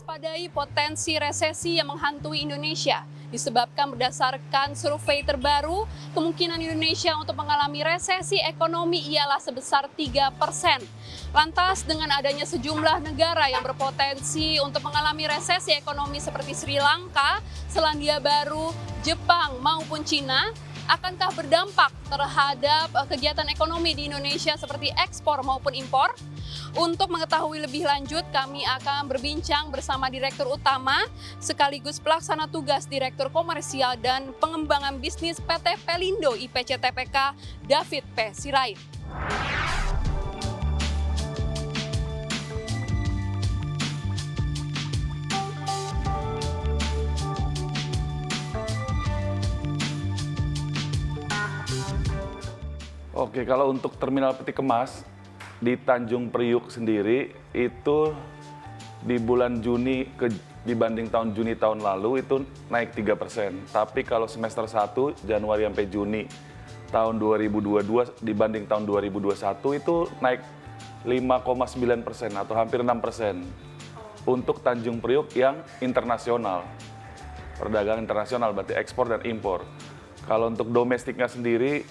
mewaspadai potensi resesi yang menghantui Indonesia disebabkan berdasarkan survei terbaru, kemungkinan Indonesia untuk mengalami resesi ekonomi ialah sebesar 3%. Lantas dengan adanya sejumlah negara yang berpotensi untuk mengalami resesi ekonomi seperti Sri Lanka, Selandia Baru, Jepang maupun Cina, akankah berdampak terhadap kegiatan ekonomi di Indonesia seperti ekspor maupun impor? Untuk mengetahui lebih lanjut, kami akan berbincang bersama Direktur Utama sekaligus Pelaksana Tugas Direktur Komersial dan Pengembangan Bisnis PT Pelindo IPC TPK, David P. Sirait. Oke, kalau untuk terminal peti kemas di Tanjung Priuk sendiri itu di bulan Juni dibanding Juni tahun lalu itu naik 3%. Tapi kalau semester 1 Januari sampai Juni tahun 2022 dibanding tahun 2021 itu naik 5,9% atau hampir 6% untuk Tanjung Priuk yang internasional. Perdagangan internasional berarti ekspor dan impor. Kalau untuk domestiknya sendiri,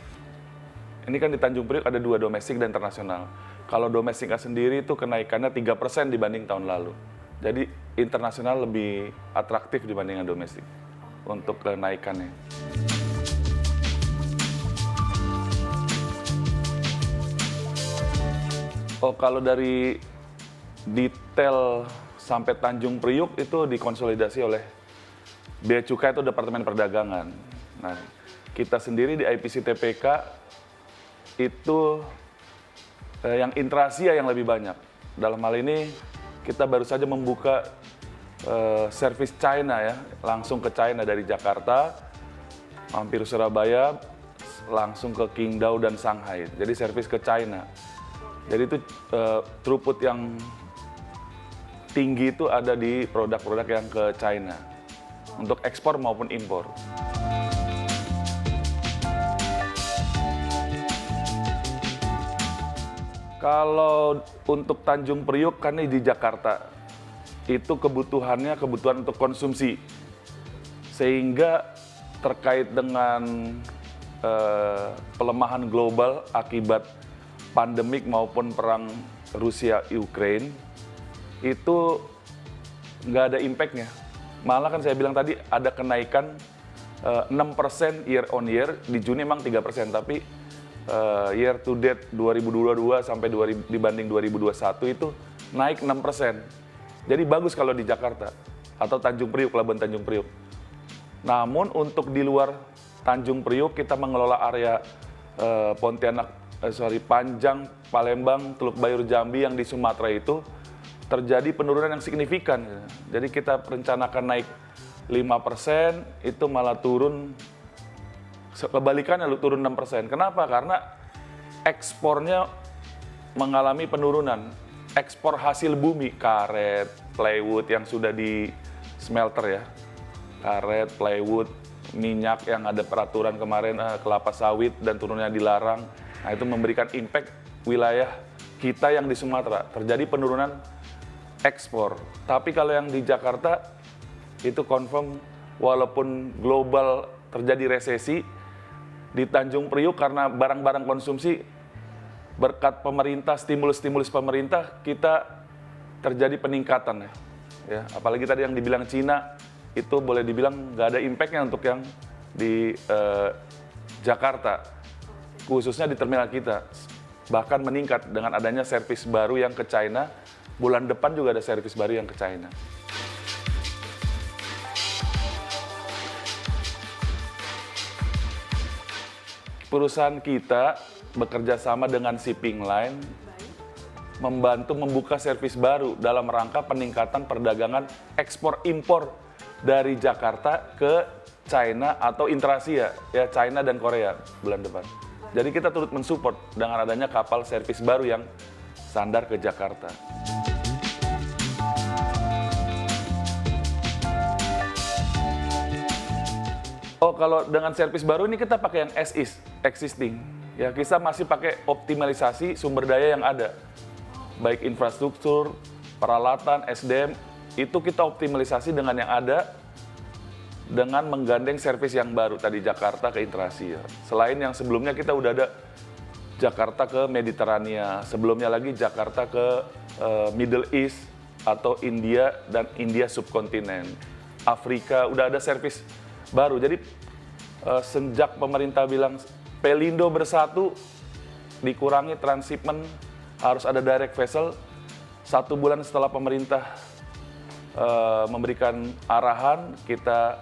ini kan di Tanjung Priuk ada 2 domestik dan internasional. Kalau domestiknya sendiri itu kenaikannya 3% dibanding tahun lalu. Jadi internasional lebih atraktif dibandingkan domestik untuk kenaikannya. Oh, kalau dari detail sampai Tanjung Priuk itu dikonsolidasi oleh Bea Cukai itu Departemen Perdagangan. Nah, kita sendiri di IPC TPK itu yang intra-Asia yang lebih banyak. Dalam hal ini kita baru saja membuka servis China ya, langsung ke China dari Jakarta, mampir Surabaya, langsung ke Qingdao dan Shanghai. Jadi servis ke China. Jadi itu throughput yang tinggi itu ada di produk-produk yang ke China untuk ekspor maupun impor. Kalau untuk Tanjung Priuk kan ini di Jakarta, itu kebutuhan untuk konsumsi. Sehingga terkait dengan pelemahan global akibat pandemik maupun perang Rusia-Ukraine, itu nggak ada impact-nya. Malah kan saya bilang tadi ada kenaikan 6% year on year, di Juni memang 3%, tapi year to date 2022 sampai dibanding 2021 itu naik 6%. Jadi bagus kalau di Jakarta atau Tanjung Priuk, Pelabuhan Tanjung Priuk. Namun untuk di luar Tanjung Priuk kita mengelola area Panjang, Palembang, Teluk Bayur, Jambi yang di Sumatera itu terjadi penurunan yang signifikan. Jadi kita rencanakan naik 5%, itu malah turun. Kebalikannya turun 6%. Kenapa? Karena ekspornya mengalami penurunan. Ekspor hasil bumi, karet, plywood yang sudah di smelter ya. Karet, plywood, minyak yang ada peraturan kemarin kelapa sawit dan turunnya dilarang. Nah, itu memberikan impact wilayah kita yang di Sumatera. Terjadi penurunan ekspor. Tapi kalau yang di Jakarta itu confirm walaupun global terjadi resesi, di Tanjung Priuk karena barang-barang konsumsi berkat pemerintah, stimulus pemerintah, kita terjadi peningkatan ya. Apalagi tadi yang dibilang Cina, itu boleh dibilang nggak ada impact-nya untuk yang di Jakarta, khususnya di terminal kita. Bahkan meningkat dengan adanya servis baru yang ke China, bulan depan juga ada servis baru yang ke China. Perusahaan kita bekerja sama dengan shipping line membantu membuka servis baru dalam rangka peningkatan perdagangan ekspor-impor dari Jakarta ke China atau intra-Asia, ya China dan Korea bulan depan. Jadi kita turut mensupport dengan adanya kapal servis baru yang sandar ke Jakarta. Oh, kalau dengan servis baru ini kita pakai yang as is, existing. Ya, kita masih pakai optimalisasi sumber daya yang ada. Baik infrastruktur, peralatan, SDM, Itu kita optimalisasi dengan yang ada, dengan menggandeng servis yang baru tadi Jakarta ke Intra-Asia. Selain yang sebelumnya kita udah ada Jakarta ke Mediterania, sebelumnya lagi Jakarta ke Middle East atau India dan India subkontinen. Afrika udah ada servis baru. Jadi sejak pemerintah bilang Pelindo bersatu, dikurangi transshipment, harus ada direct vessel. 1 bulan setelah pemerintah memberikan arahan, kita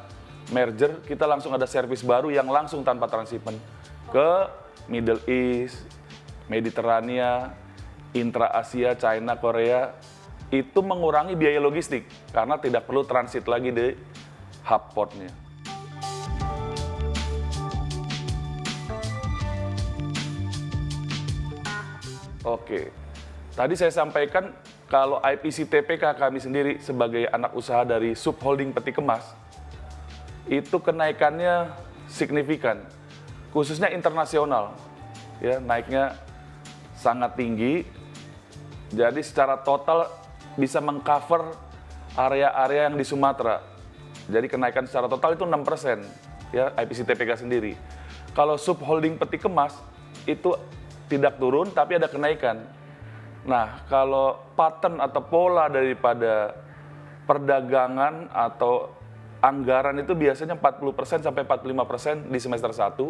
merger, kita langsung ada servis baru yang langsung tanpa transshipment ke Middle East, Mediterania, Intra-Asia, China, Korea. Itu mengurangi biaya logistik karena tidak perlu transit lagi di hub portnya. Oke, tadi saya sampaikan kalau IPC TPK kami sendiri sebagai anak usaha dari subholding peti kemas, itu kenaikannya signifikan, khususnya internasional, ya naiknya sangat tinggi. Jadi secara total bisa mengcover area-area yang di Sumatera. Jadi kenaikan secara total itu 6%, ya IPC TPK sendiri. Kalau subholding peti kemas itu tidak turun, tapi ada kenaikan. Nah, kalau pattern atau pola daripada perdagangan atau anggaran itu biasanya 40% sampai 45% di semester 1,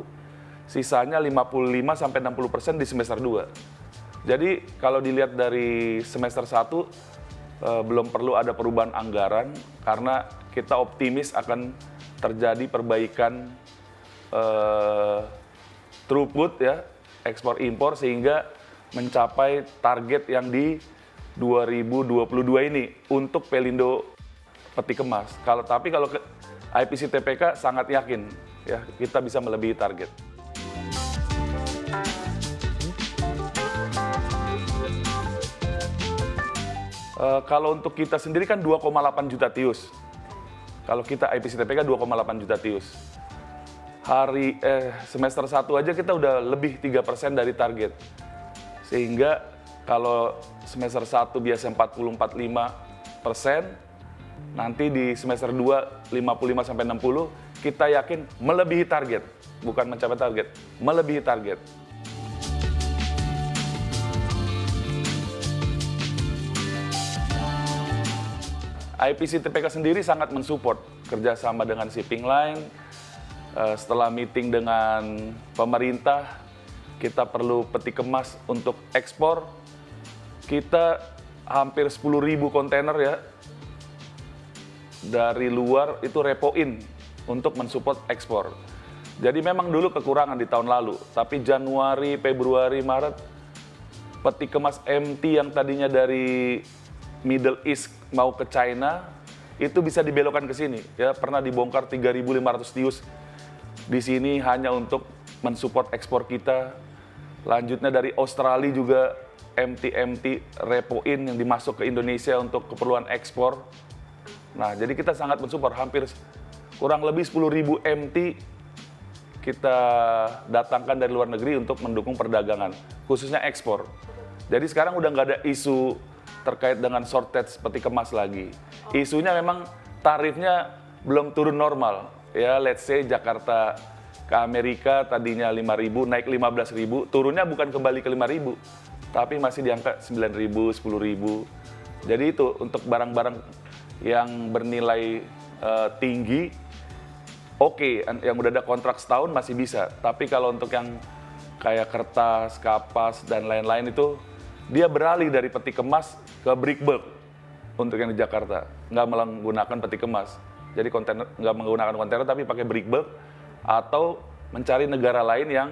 sisanya 55 sampai 60% di semester 2. Jadi kalau dilihat dari semester 1 belum perlu ada perubahan anggaran karena kita optimis akan terjadi perbaikan throughput ya, ekspor impor sehingga mencapai target yang di 2022 ini untuk Pelindo peti kemas. Tapi kalau ke IPC TPK sangat yakin ya kita bisa melebihi target. Kalau untuk kita sendiri kan 2,8 juta tius. Kalau kita IPC TPK 2,8 juta tius. Semester 1 aja kita udah lebih 3% dari target. Sehingga kalau semester 1 biasa 40-45%, nanti di semester 2 55 sampai 60, kita yakin melebihi target, bukan mencapai target, melebihi target. IPC TPK sendiri sangat mensupport kerjasama dengan shipping line. Setelah meeting dengan pemerintah, kita perlu peti kemas untuk ekspor. Kita hampir 10.000 kontainer ya, dari luar itu repo-in untuk mensupport ekspor. Jadi memang dulu kekurangan di tahun lalu, tapi Januari, Februari, Maret, peti kemas MT yang tadinya dari Middle East mau ke China, itu bisa dibelokkan ke sini. Ya, pernah dibongkar 3.500 tius di sini hanya untuk mensupport ekspor kita. Lanjutnya dari Australia juga MT repo-in yang dimasuk ke Indonesia untuk keperluan ekspor. Nah, jadi kita sangat mensupport, hampir kurang lebih 10.000 MT kita datangkan dari luar negeri untuk mendukung perdagangan, khususnya ekspor. Jadi sekarang udah nggak ada isu terkait dengan shortage peti kemas lagi. Isunya memang tarifnya belum turun normal. Ya, let's say Jakarta ke Amerika tadinya 5.000 naik 15.000, turunnya bukan kembali ke 5.000, tapi masih di angka 9.000, 10.000. Jadi itu untuk barang-barang yang bernilai tinggi, oke, yang udah ada kontrak setahun masih bisa. Tapi kalau untuk yang kayak kertas, kapas, dan lain-lain itu, dia beralih dari peti kemas ke brick bulk untuk yang di Jakarta. Nggak menggunakan peti kemas. Jadi nggak menggunakan kontainer tapi pakai brick bulk atau mencari negara lain yang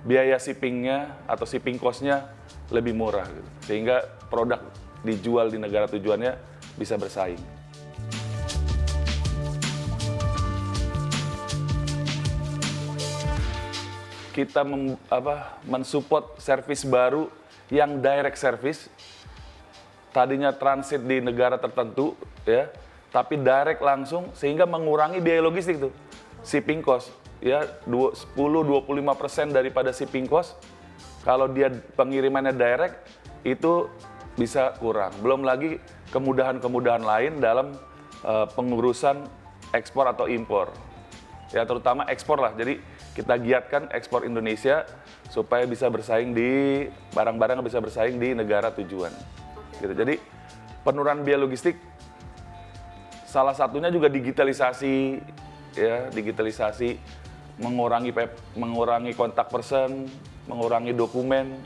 biaya shippingnya atau shipping cost-nya lebih murah. Gitu. Sehingga produk dijual di negara tujuannya bisa bersaing. Kita mensupport service baru yang direct service. Tadinya transit di negara tertentu, ya, tapi direct langsung sehingga mengurangi biaya logistik tuh, shipping cost, ya 10-25% daripada shipping cost. Kalau dia pengirimannya direct itu bisa kurang. Belum lagi kemudahan-kemudahan lain dalam pengurusan ekspor atau impor. Ya terutama ekspor lah. Jadi kita giatkan ekspor Indonesia supaya bisa bersaing di barang-barang bisa bersaing di negara tujuan. Gitu. Jadi penurunan biaya logistik salah satunya juga digitalisasi, ya digitalisasi, mengurangi kontak person, mengurangi dokumen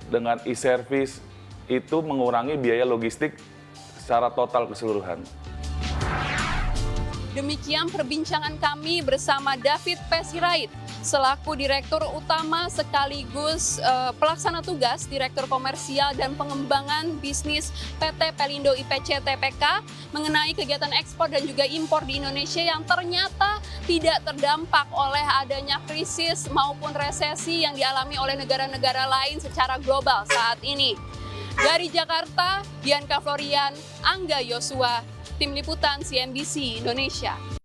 dengan e-service itu mengurangi biaya logistik secara total keseluruhan. Demikian perbincangan kami bersama David P. Sirait, selaku Direktur Utama sekaligus Pelaksana Tugas Direktur Komersial dan Pengembangan Bisnis PT Pelindo IPC TPK mengenai kegiatan ekspor dan juga impor di Indonesia yang ternyata tidak terdampak oleh adanya krisis maupun resesi yang dialami oleh negara-negara lain secara global saat ini. Dari Jakarta, Dianka Florian, Angga Yosua, Tim Liputan CNBC Indonesia.